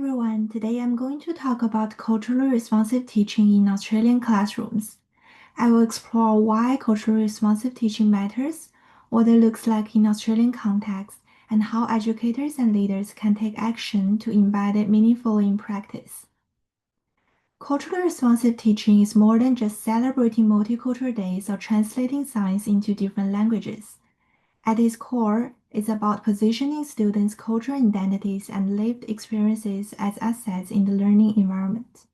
everyone, today I'm going to talk about culturally responsive teaching in Australian classrooms. I will explore why culturally responsive teaching matters, what it looks like in Australian context, and how educators and leaders can take action to embed it meaningfully in practice. Culturally responsive teaching is more than just celebrating multicultural days or translating science into different languages. At its core, it's about positioning students' cultural identities and lived experiences as assets in the learning environment.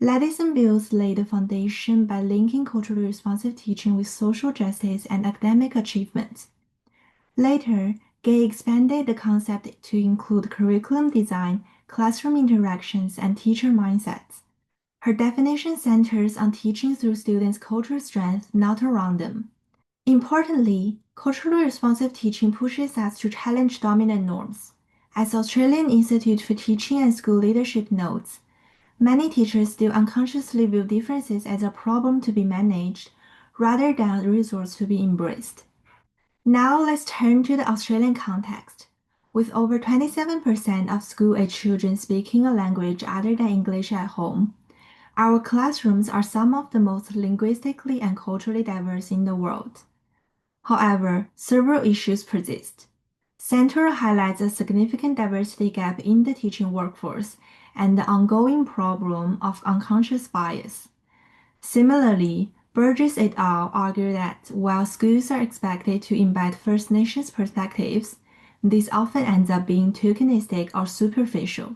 Ladison Bills laid the foundation by linking culturally responsive teaching with social justice and academic achievement. Later, Gay expanded the concept to include curriculum design, classroom interactions, and teacher mindsets. Her definition centers on teaching through students' cultural strength, not around them. Importantly, culturally responsive teaching pushes us to challenge dominant norms. As Australian Institute for Teaching and School Leadership notes, many teachers still unconsciously view differences as a problem to be managed rather than a resource to be embraced. Now let's turn to the Australian context. With over 27% of school-age children speaking a language other than English at home, our classrooms are some of the most linguistically and culturally diverse in the world. However, several issues persist. Central highlights a significant diversity gap in the teaching workforce and the ongoing problem of unconscious bias. Similarly, Burgess et al. Argue that while schools are expected to embed First Nations perspectives, this often ends up being tokenistic or superficial.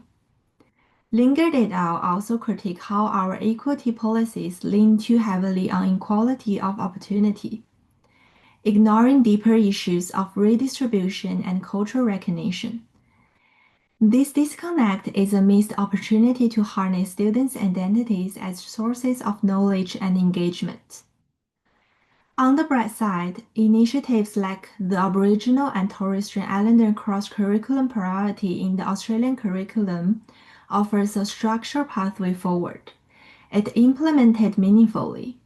Lingard et al. Also critique how our equity policies lean too heavily on equality of opportunity, ignoring deeper issues of redistribution and cultural recognition. This disconnect is a missed opportunity to harness students' identities as sources of knowledge and engagement. On the bright side, initiatives like the Aboriginal and Torres Strait Islander cross-curriculum priority in the Australian curriculum offers a structured pathway forward. It implemented meaningfully.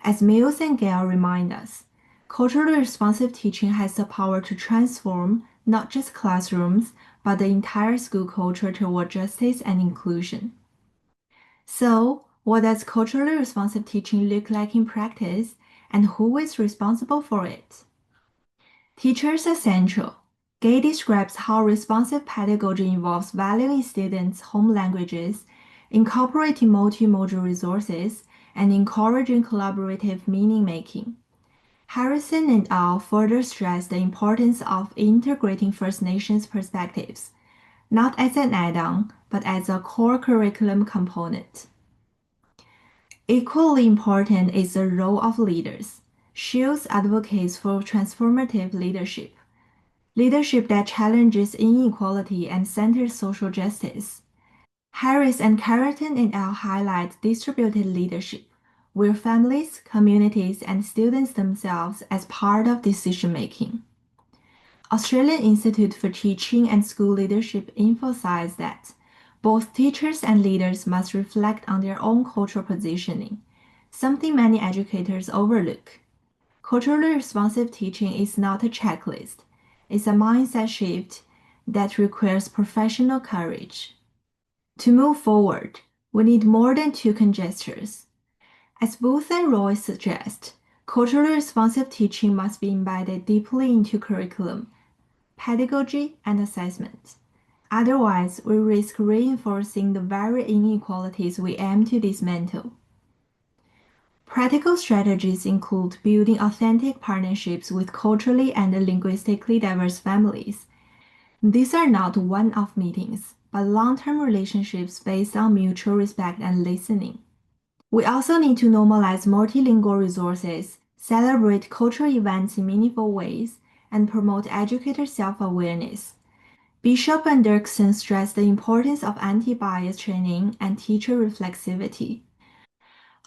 As Mills and Gale remind us, culturally responsive teaching has the power to transform not just classrooms, but the entire school culture toward justice and inclusion. So, what does culturally responsive teaching look like in practice, and who is responsible for it? Teachers are central. Gay describes how responsive pedagogy involves valuing students' home languages, incorporating multimodal resources, and encouraging collaborative meaning-making. Harrison and al. Further stress the importance of integrating First Nations perspectives, not as an add-on, but as a core curriculum component. Equally important is the role of leaders. Shields advocates for transformative leadership, leadership that challenges inequality and centers social justice. Harris and Carrington et al. Highlight distributed leadership, where families, communities, and students themselves as part of decision-making. Australian Institute for Teaching and School Leadership emphasized that both teachers and leaders must reflect on their own cultural positioning, something many educators overlook. Culturally responsive teaching is not a checklist. It's a mindset shift that requires professional courage. To move forward, we need more than token gestures. As Booth and Roy suggest, culturally responsive teaching must be embedded deeply into curriculum, pedagogy, and assessment. Otherwise, we risk reinforcing the very inequalities we aim to dismantle. Practical strategies include building authentic partnerships with culturally and linguistically diverse families. These are not one-off meetings, but long-term relationships based on mutual respect and listening. We also need to normalize multilingual resources, celebrate cultural events in meaningful ways, and promote educator self-awareness. Bishop and Dirksen stress the importance of anti-bias training and teacher reflexivity.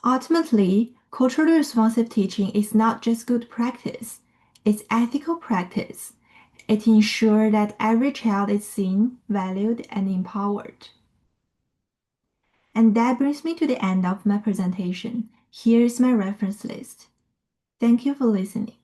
Ultimately, culturally responsive teaching is not just good practice, it's ethical practice. It ensures that every child is seen, valued, and empowered. And that brings me to the end of my presentation. Here is my reference list. Thank you for listening.